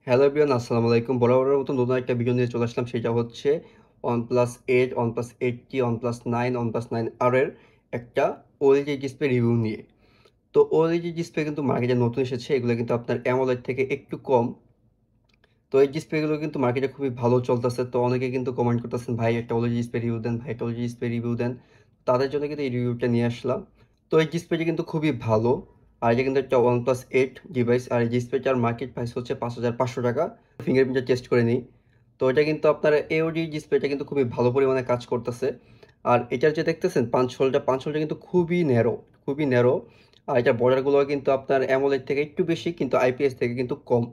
Hello everyone, আসসালামু আলাইকুম। বরাবরের মতো নতুন একটা ভিডিও নিয়ে চলে আসলাম। সেটা হচ্ছে OnePlus 8, OnePlus 8T, OnePlus 9, OnePlus 9R এর একটা OLED ডিসপ্লে রিভিউ নিয়ে। তো OLED ডিসপ্লে কিন্তু মার্কেটে নতুন এসেছে। এগুলো কিন্তু আপনার AMOLED থেকে একটু কম। তো এই ডিসপ্লেগুলো কিন্তু মার্কেটে খুবই ভালো চলতেছে। তো অনেকে কিন্তু কমেন্ট করতেছেন, ভাই একটা OLED ডিসপ্লে রিভিউ দেন, ভাই একটা OLED ডিসপ্লে রিভিউ দেন। তাদের জন্য কিন্তু এই রিভিউটা নিয়ে আসলাম। তো এই ডিসপ্লেটি কিন্তু খুবই ভালো। আর এটা কিন্তু একটা OnePlus 8 ডিভাইস। আর এই ডিসপ্লেটার মার্কেট প্রাইস হচ্ছে 5,500 টাকা। ফিঙ্গারপ্রিন্টটা টেস্ট করে নিই। তো এটা কিন্তু আপনার AOD ডিসপ্লেটা কিন্তু খুবই ভালো পরিমাণে কাজ করতেছে। আর এটার যে দেখতেছেন পাঁচ হোলটা কিন্তু খুবই ন্যারো। আর এটার বর্ডারগুলো কিন্তু আপনার অ্যামোলেড থেকে একটু বেশি, কিন্তু IPS থেকে কিন্তু কম।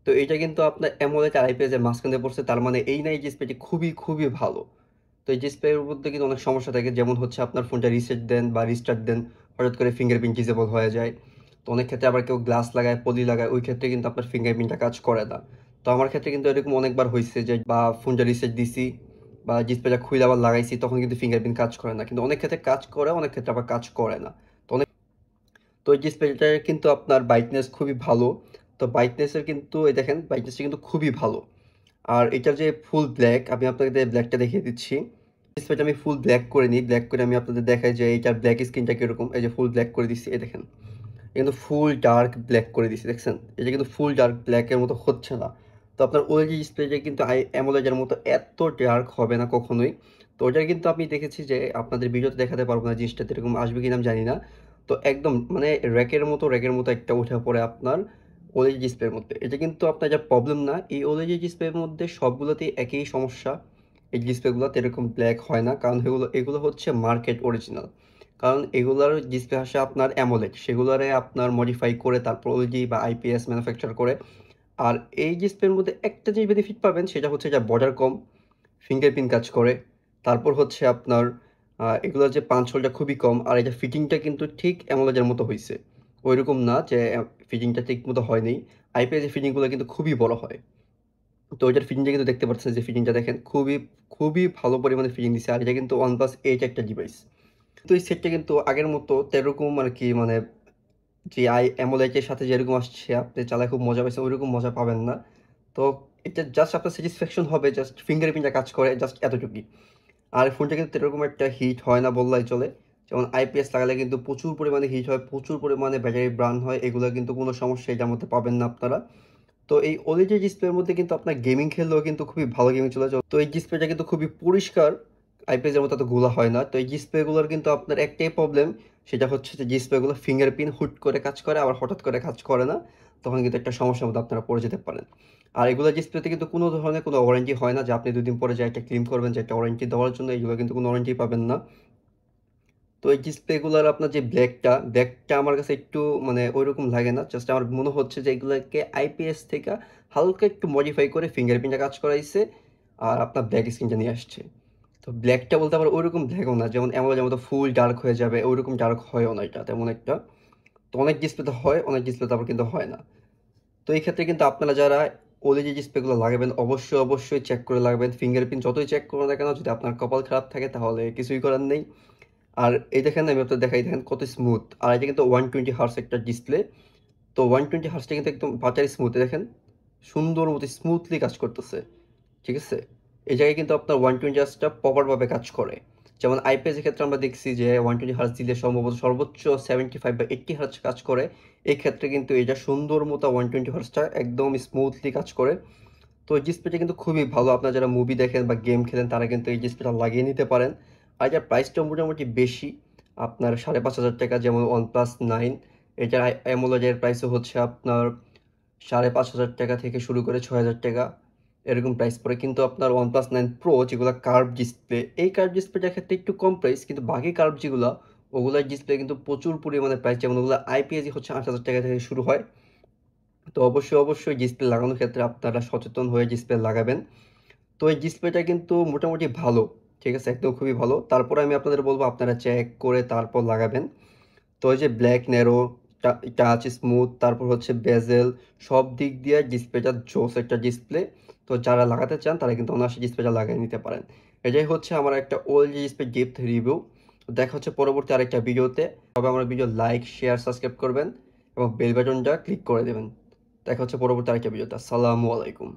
তো এটা কিন্তু আপনার অ্যামোলেড আর IPS এর মাঝখানে পড়ছে, তার মানে এই না এই ডিসপ্লেটি খুবই ভালো। তো এই ডিসপ্লের মধ্যে কিন্তু অনেক সমস্যা থাকে, যেমন হচ্ছে আপনার ফোনটা রিসেট দেন বা রিস্টার্ট দেন, হঠাৎ করে ফিঙ্গারপ্রিন্ট ডিসেবল হয়ে যায়। তো অনেক ক্ষেত্রে আবার কেউ গ্লাস লাগায়, পলি লাগায়, ওই ক্ষেত্রে কিন্তু আপনার ফিঙ্গারপ্রিন্টটা কাজ করে না। তো আমার ক্ষেত্রে কিন্তু এরকম অনেকবার হয়েছে যে বা ফোনটা রিসেট দিছি বা ডিসপ্লেটা খুলে আবার লাগাইছি, তখন কিন্তু ফিঙ্গারপ্রিন্ট কাজ করে না। কিন্তু অনেক ক্ষেত্রে কাজ করে, অনেক ক্ষেত্রে আবার কাজ করে না। তো এই ডিসপ্লেটার কিন্তু আপনার ব্রাইটনেস খুবই ভালো। তো ব্রাইটনেসের কিন্তু এই দেখেন, ব্রাইটনেসটা কিন্তু খুবই ভালো। আর এটার যে ফুল ব্ল্যাক, আমি আপনাদের ব্ল্যাকটা দেখিয়ে দিচ্ছি। ডিসপ্লেটা আমি ফুল ব্ল্যাক করে নিই, ব্ল্যাক করে আমি আপনাদের দেখাই যে এটার ব্ল্যাক স্ক্রিনটা কিরকম। এই যে ফুল ব্ল্যাক করে দিচ্ছি, এই দেখেন। কিন্তু ফুল ডার্ক ব্ল্যাক করে দিচ্ছি, দেখছেন? এটা কিন্তু ফুল ডার্ক ব্ল্যাকের মতো হচ্ছে না। তো আপনার ওএলইডি ডিসপ্লেটা কিন্তু অ্যামোলেডের মতো এত ডার্ক হবে না কখনোই। তো ওটার কিন্তু আমি দেখেছি যে আপনাদের ভিডিওতে দেখাতে পারবো না, জিনিসটা এরকম আসবে কিনা আমি জানি না। তো একদম মানে র্যাকের মতো একটা উঠে পড়ে আপনার ওএলইডি ডিসপ্লের মধ্যে। এটা কিন্তু আপনার যা প্রবলেম না, এই ওএলইডি ডিসপ্লের মধ্যে সবগুলোতেই একই সমস্যা। এই ডিসপ্লেগুলোতে এরকম ব্ল্যাক হয় না, কারণ এগুলো হচ্ছে মার্কেট অরিজিনাল। কারণ এগুলার ডিসপ্লে আসে আপনার অ্যামোলেড, সেগুলারে আপনার মডিফাই করে তারপর ওইজি বা IPS ম্যানুফ্যাকচার করে। আর এই ডিসপ্লের মধ্যে একটা যে বেনিফিট পাবেন সেটা হচ্ছে যা বর্ডার কম, ফিঙ্গারপ্রিন্ট কাজ করে। তারপর হচ্ছে আপনার এগুলোর যে পাঞ্চ হোলটা খুবই কম, আর এটা ফিটিংটা কিন্তু ঠিক অ্যামোলেডের মতো হয়েছে। ওইরকম না যে ফিটিংটা ঠিক মতো হয়নি। IPS এর ফিটিংগুলো কিন্তু খুবই বড় হয়। তো এটার ফিটিংটা কিন্তু দেখতে পাচ্ছেন, যে ফিটিংটা দেখেন, খুবই ভালো পরিমাণে ফিটিং দিচ্ছে। আর এটা কিন্তু OnePlus 8 একটা ডিভাইস। তো এই সেটটা কিন্তু আগের মতো তেরকম আর কি, মানে যে অ্যামোলেড-এর সাথে যেরকম আসছে, আপনি চালায় খুব মজা পাইছেন, ওইরকম মজা পাবেন না। তো এটা জাস্ট আপনার স্যাটিসফ্যাকশন হবে, জাস্ট ফিঙ্গারপ্রিন্টটা কাজ করে, জাস্ট এতটুকুই। আর ফোনটা কিন্তু এরকম একটা হিট হয় না বললেই চলে। যেমন IPS লাগালে কিন্তু প্রচুর পরিমাণে হিট হয়, প্রচুর পরিমাণে ব্যাটারি বার্ন হয়, এগুলো কিন্তু কোনো সমস্যা এটার মধ্যে পাবেন না আপনারা। তো এই OLED ডিসপ্লের মধ্যে কিন্তু আপনার গেমিং খেললেও কিন্তু খুবই ভালো গেমিং চলে যায়। তো এই ডিসপ্লেটা কিন্তু খুবই পরিষ্কার, IPS এর মতো এত গোলা হয় না। তো এই ডিসপ্লেগুলোর কিন্তু আপনার একটাই প্রবলেম, সেটা হচ্ছে যে ডিসপ্লেগুলো ফিঙ্গারপ্রিন্ট হুট করে কাজ করে, আবার হঠাৎ করে কাজ করে না। তখন কিন্তু একটা সমস্যার মধ্যে আপনারা পড়ে যেতে পারেন। আর এগুলো ডিসপ্লেতে কিন্তু কোনো ধরনের কোনো ওয়ারেন্টি হয় না, যে আপনি 2 দিন পরে যে একটা ক্লেম করবেন যে একটা ওয়ারেন্টি দেওয়ার জন্য, এগুলো কিন্তু কোনো ওয়ারেন্টি পাবেন না। তো এই ডিসপ্লেগুলোর আপনার যে ব্ল্যাকটা আমার কাছে একটু মানে ওইরকম লাগে না। জাস্ট আমার মনে হচ্ছে যে এগুলাকে IPS থেকে হালকা একটু মডিফাই করে ফিঙ্গারপ্রিন্টে কাজ করাইছে, আর আপনার ব্ল্যাক স্ক্রিনটা নিয়ে আসছে। তো ব্ল্যাকটা বলতে আবার ওইরকম ব্ল্যাকও না, যেমন অ্যামোলেডের মতো ফুল ডার্ক হয়ে যাবে, ওইরকম ডার্ক হয়ও না এটা তেমন একটা। তো অনেক ডিসপ্লেতে হয়, অনেক ডিসপ্লেতে আবার কিন্তু হয় না। তো এই ক্ষেত্রে কিন্তু আপনারা যারা OLED ডিসপ্লেগুলো লাগাবেন, অবশ্যই চেক করে লাগাবেন। ফিঙ্গারপ্রিন্ট যতই চেক করুন না কেন, যদি আপনার কপাল খারাপ থাকে তাহলে কিছুই করার নেই। আর এই দেখেন, আমি আপনাদের দেখাই, দেখেন কত স্মুথ। আর এটা কিন্তু 120 হার্স একটা ডিসপ্লে। তো 120 হার্সটা কিন্তু একদম বাটারি স্মুথ, দেখেন সুন্দর মতো স্মুথলি কাজ করতেছে। ঠিক আছে? এই জায়গায় কিন্তু আপনার 120 হার্সটা প্রপারভাবে কাজ করে। যেমন IPS এর ক্ষেত্রে আমরা দেখছি যে 120 হার্স দিলে সম্ভবত সর্বোচ্চ 75 বা 80 হার্স কাজ করে। এই ক্ষেত্রে কিন্তু এটা সুন্দর মতো 120 হার্সটা একদম স্মুথলি কাজ করে। তো এই ডিসপ্লেটা কিন্তু খুবই ভালো। আপনারা যারা মুভি দেখেন বা গেম খেলেন, তারা কিন্তু এই ডিসপ্লেটা লাগিয়ে নিতে পারেন। আর এটার প্রাইসটা মোটামুটি বেশি, আপনার 5,500 টাকা। যেমন OnePlus 9, এটার অ্যামোলেডের প্রাইসও হচ্ছে আপনার 5,500 টাকা থেকে শুরু করে 6,000 টাকা, এরকম প্রাইস পড়ে। কিন্তু আপনার OnePlus 9 Pro, যেগুলো কার্ভ ডিসপ্লে, এই কার্ভ ডিসপ্লেটার ক্ষেত্রে একটু কম প্রাইস, কিন্তু বাকি কার্ভ যেগুলো, ওগুলোর ডিসপ্লে কিন্তু প্রচুর পরিমাণে প্রাইস। যেমন ওগুলো IPS হচ্ছে 8,000 টাকা থেকে শুরু হয়। তো অবশ্যই ডিসপ্লে লাগানোর ক্ষেত্রে আপনারা সচেতন হয়ে ডিসপ্লে লাগাবেন। তো এই ডিসপ্লেটা কিন্তু মোটামুটি ভালো। ঠিক আছে? একদম খুবই ভালো। তারপরে আমি আপনাদের বলব আপনারা চেক করে তারপর লাগাবেন। তো এই যে ব্ল্যাক, ন্যারো, টাচ স্মুথ, তারপর হচ্ছে বেজেল, সব দিক দিয়ে ডিসপ্লেটা জোস একটা ডিসপ্লে। তো যারা লাগাতে চান তারা কিন্তু অনায়াসে ডিসপ্লেটা লাগিয়ে নিতে পারেন। এটাই হচ্ছে আমার একটা OLED ডিসপ্লে ডেপথ রিভিউ। দেখা হচ্ছে পরবর্তী আরেকটা ভিডিওতে। তবে আমার ভিডিও লাইক, শেয়ার, সাবস্ক্রাইব করবেন এবং বেল বাটনটা ক্লিক করে দেবেন। দেখা হচ্ছে পরবর্তী আরেকটা ভিডিওতে। আসসালামু আলাইকুম।